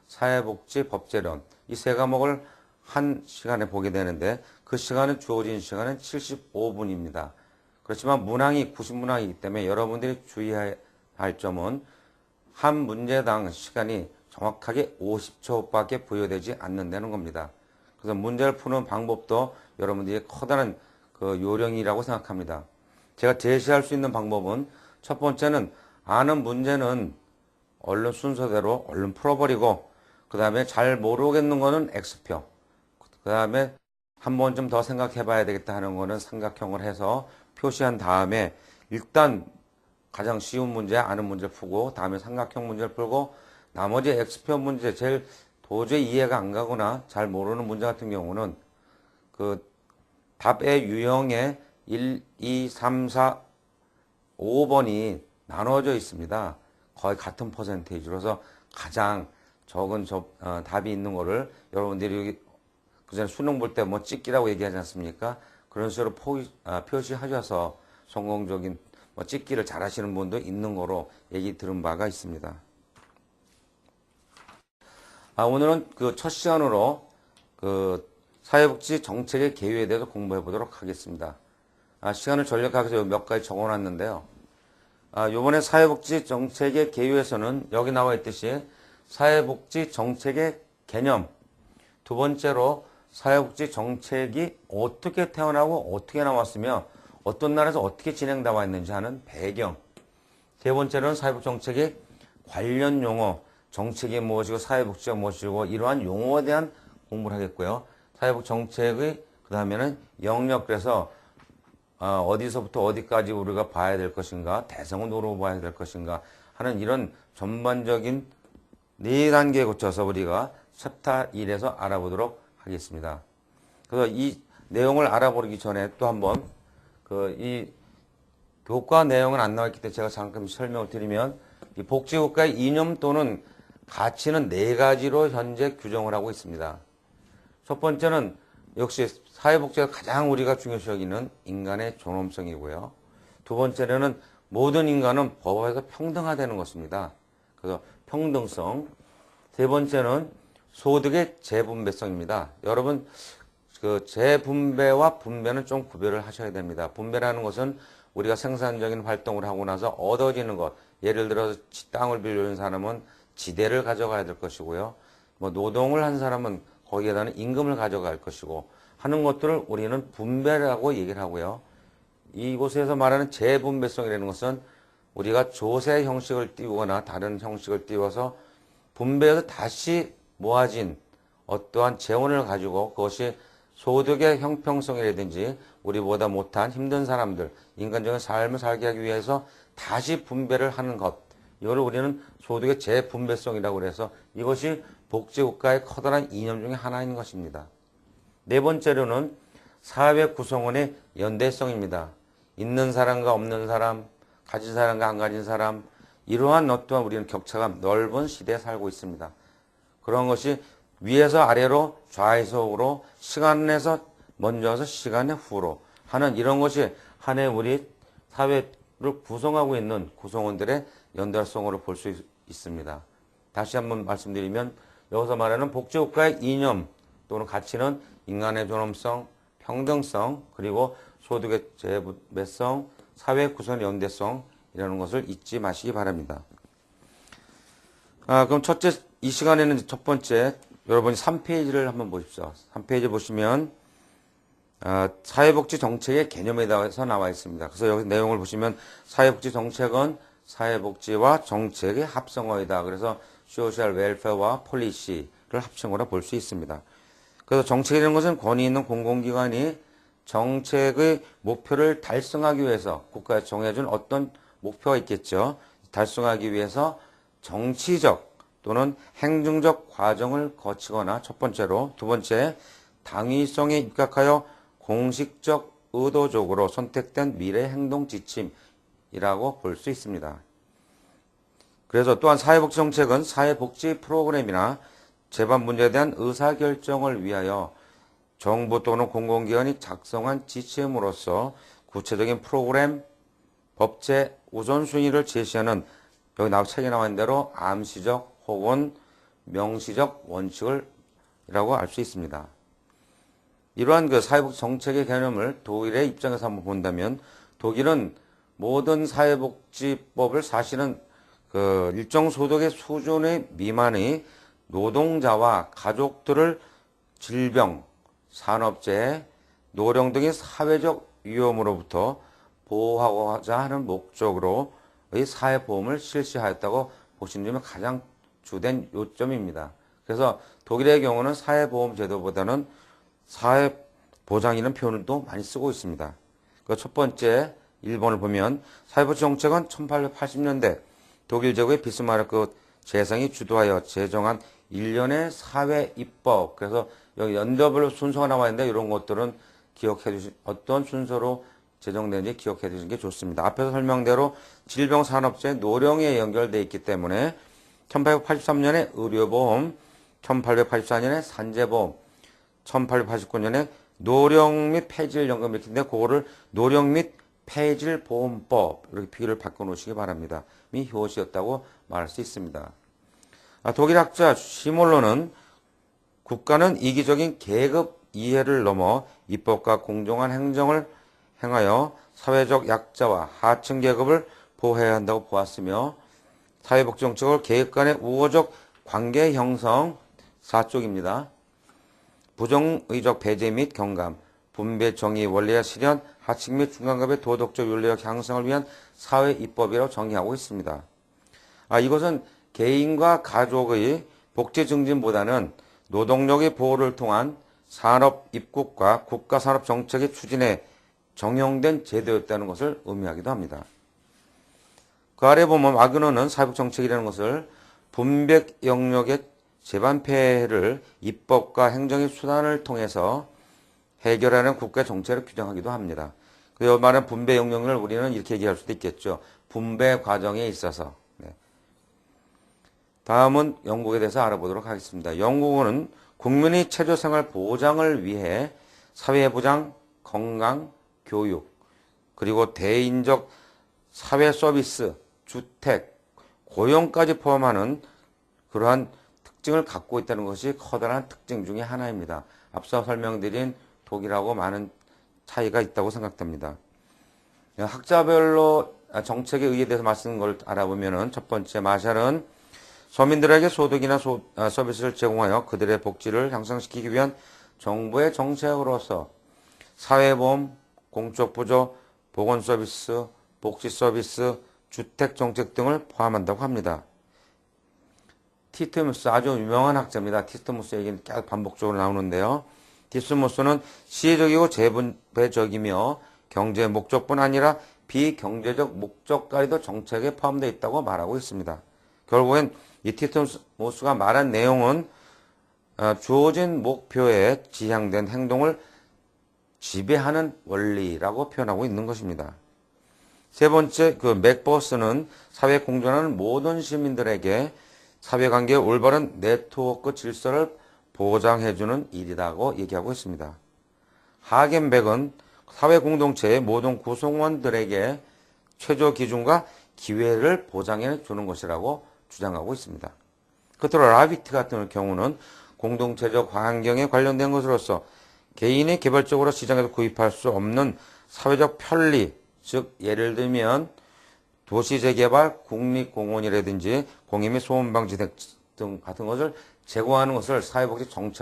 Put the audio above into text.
사회복지, 법제론 이 세 과목을 한 시간에 보게 되는데 그 시간은 주어진 시간은 75분입니다. 그렇지만 문항이 90문항이기 때문에 여러분들이 주의해야 할 점은 한 문제당 시간이 정확하게 50초밖에 부여되지 않는다는 겁니다. 그래서 문제를 푸는 방법도 여러분들이 커다란 그 요령이라고 생각합니다. 제가 제시할 수 있는 방법은 첫 번째는 아는 문제는 얼른 순서대로 얼른 풀어버리고 그 다음에 잘 모르겠는 거는 X표 그 다음에 한 번쯤 더 생각해 봐야 되겠다 하는 거는 삼각형을 해서 표시한 다음에 일단 가장 쉬운 문제 아는 문제를 풀고 다음에 삼각형 문제를 풀고 나머지 X표 문제 제일 도저히 이해가 안 가거나 잘 모르는 문제 같은 경우는 그 답의 유형에 1, 2, 3, 4, 5번이 나눠져 있습니다. 거의 같은 퍼센테이지로서 가장 적은 답이 있는 거를 여러분들이 그전에 수능 볼 때 뭐 찍기라고 얘기하지 않습니까? 그런 식으로 표시하셔서 성공적인 뭐 찍기를 잘 하시는 분도 있는 거로 얘기 들은 바가 있습니다. 오늘은 그 첫 시간으로 그 사회복지 정책의 개요에 대해서 공부해 보도록 하겠습니다. 시간을 전략하기 위해서 몇 가지 적어 놨는데요. 요번에 사회복지 정책의 개요에서는 여기 나와 있듯이 사회복지 정책의 개념, 두 번째로 사회복지 정책이 어떻게 태어나고 어떻게 나왔으며 어떤 나라에서 어떻게 진행되어 있는지 하는 배경, 세 번째로는 사회복지 정책의 관련 용어, 정책이 무엇이고 사회복지가 무엇이고 이러한 용어에 대한 공부를 하겠고요. 사회복지 정책의 그 다음에는 영역, 그래서 어디서부터 어디까지 우리가 봐야 될 것인가, 대상은 누구로 봐야 될 것인가 하는 이런 전반적인 네 단계에 거쳐서 우리가 챕터 1에서 알아보도록 하겠습니다. 그래서 이 내용을 알아보기 전에 또 한번 이 교과 내용은 안 나와 있기 때문에 제가 잠깐 설명을 드리면 이 복지국가의 이념 또는 가치는 네 가지로 현재 규정을 하고 있습니다. 첫 번째는 역시 사회복지가 가장 우리가 중요시 여기는 인간의 존엄성이고요. 두 번째는 모든 인간은 법에서 평등하다는 것입니다. 그래서 평등성. 세 번째는 소득의 재분배성입니다. 여러분 그 재분배와 분배는 좀 구별을 하셔야 됩니다. 분배라는 것은 우리가 생산적인 활동을 하고 나서 얻어지는 것, 예를 들어서 땅을 빌려준 사람은 지대를 가져가야 될 것이고요. 뭐 노동을 한 사람은 거기에다는 임금을 가져갈 것이고 하는 것들을 우리는 분배라고 얘기를 하고요. 이곳에서 말하는 재분배성이라는 것은 우리가 조세 형식을 띄우거나 다른 형식을 띄워서 분배해서 다시 모아진 어떠한 재원을 가지고 그것이 소득의 형평성이라든지 우리보다 못한 힘든 사람들, 인간적인 삶을 살게 하기 위해서 다시 분배를 하는 것, 이걸 우리는 소득의 재분배성이라고 해서 이것이 복지국가의 커다란 이념 중에 하나인 것입니다. 네 번째로는 사회 구성원의 연대성입니다. 있는 사람과 없는 사람, 가진 사람과 안 가진 사람, 이러한 어떠한 우리는 격차가 넓은 시대에 살고 있습니다. 그런 것이 위에서 아래로 좌에서 시간에서 먼저서 시간의 후로 하는 이런 것이 한 해 우리 사회를 구성하고 있는 구성원들의 연달성으로 볼 수 있습니다. 다시 한번 말씀드리면 여기서 말하는 복지국가의 이념 또는 가치는 인간의 존엄성, 평등성, 그리고 소득의 재분배성, 사회 구성 연대성 이라는 것을 잊지 마시기 바랍니다. 그럼 첫째, 이 시간에는 첫 번째 여러분이 3페이지를 한번 보십시오. 3페이지 보시면 사회복지 정책의 개념에 대해서 나와 있습니다. 그래서 여기 내용을 보시면 사회복지 정책은 사회복지와 정책의 합성어이다. 그래서 소셜 웰페어와 폴리시를 합성어로 볼 수 있습니다. 그래서 정책이라는 것은 권위 있는 공공기관이 정책의 목표를 달성하기 위해서 국가에 정해준 어떤 목표가 있겠죠. 달성하기 위해서 정치적 또는 행정적 과정을 거치거나 첫 번째로, 두 번째 당위성에 입각하여 공식적 의도적으로 선택된 미래 행동 지침이라고 볼 수 있습니다. 그래서 또한 사회복지 정책은 사회복지 프로그램이나 재반 문제에 대한 의사결정을 위하여 정부 또는 공공기관이 작성한 지침으로서 구체적인 프로그램, 법제 우선순위를 제시하는 여기 책에 나와 있는 대로 암시적 혹은 명시적 원칙이라고 알 수 있습니다. 이러한 그 사회복지 정책의 개념을 독일의 입장에서 한번 본다면 독일은 모든 사회복지법을 사실은 그 일정 소득의 수준의 미만의 노동자와 가족들을 질병, 산업재해, 노령 등의 사회적 위험으로부터 보호하고자 하는 목적으로의 사회보험을 실시하였다고 보시는 점이 가장 주된 요점입니다. 그래서 독일의 경우는 사회보험 제도보다는 사회보장이라는 표현을 또 많이 쓰고 있습니다. 그 첫 번째 일본을 보면 사회복지 정책은 1880년대 독일 제국의 비스마르크 재상이 주도하여 제정한 일련의 사회 입법. 그래서 여기 연도별로 순서가 나와 있는데 이런 것들은 기억해 주신 어떤 순서로 제정된지 기억해 주시는 게 좋습니다. 앞에서 설명대로 질병산업재 노령에 연결되어 있기 때문에 1883년에 의료보험, 1884년에 산재보험, 1889년에 노령 및 폐질연금 이렇게 있는데 그거를 노령 및 폐질보험법 이렇게 비율을 바꿔놓으시기 바랍니다. 미 효시였다고 말할 수 있습니다. 독일 학자 시몰로는 국가는 이기적인 계급 이해를 넘어 입법과 공정한 행정을 행하여 사회적 약자와 하층 계급을 보호해야 한다고 보았으며 사회복지 정책을 계급 간의 우호적 관계 형성 4쪽입니다. 부정의적 배제 및 경감, 분배 정의 원리의 실현, 하층 및 중간급의 도덕적 윤리적 향상을 위한 사회 입법이라고 정의하고 있습니다. 이것은 개인과 가족의 복지 증진보다는 노동력의 보호를 통한 산업 입국과 국가 산업 정책의 추진에 정형된 제도였다는 것을 의미하기도 합니다. 그 아래 보면 와그너는 사회복 정책이라는 것을 분백 영역의 재반 폐해를 입법과 행정의 수단을 통해서 해결하는 국가 정책을 규정하기도 합니다. 그 말은 분배 영역을 우리는 이렇게 얘기할 수도 있겠죠. 분배 과정에 있어서. 네. 다음은 영국에 대해서 알아보도록 하겠습니다. 영국은 국민의 최저생활 보장을 위해 사회보장, 건강, 교육, 그리고 대인적 사회 서비스, 주택, 고용까지 포함하는 그러한 특징을 갖고 있다는 것이 커다란 특징 중에 하나입니다. 앞서 설명드린 독일하고 많은 차이가 있다고 생각됩니다. 학자별로 정책에 의해 대해서 말씀을 걸 알아보면은 첫 번째 마샬은 서민들에게 소득이나 서비스를 제공하여 그들의 복지를 향상시키기 위한 정부의 정책으로서 사회보험, 공적부조, 보건서비스, 복지서비스, 주택정책 등을 포함한다고 합니다. 티트무스 아주 유명한 학자입니다. 티트무스 얘기는 계속 반복적으로 나오는데요. 티트무스는 시혜적이고 재분배적이며 경제 목적뿐 아니라 비경제적 목적까지도 정책에 포함되어 있다고 말하고 있습니다. 결국엔 이 티트무스가 말한 내용은 주어진 목표에 지향된 행동을 지배하는 원리라고 표현하고 있는 것입니다. 세 번째, 맥버스는 사회 공존하는 모든 시민들에게 사회관계의 올바른 네트워크 질서를 보장해주는 일이라고 얘기하고 있습니다. 하겐백은 사회 공동체의 모든 구성원들에게 최저 기준과 기회를 보장해 주는 것이라고 주장하고 있습니다. 끝으로 라비트 같은 경우는 공동체적 환경에 관련된 것으로서 개인이 개별적으로 시장에서 구입할 수 없는 사회적 편리, 즉 예를 들면 도시 재개발, 국립공원이라든지 공해 및 소음 방지 등 같은 것을 제공하는 것을 사회복지 정책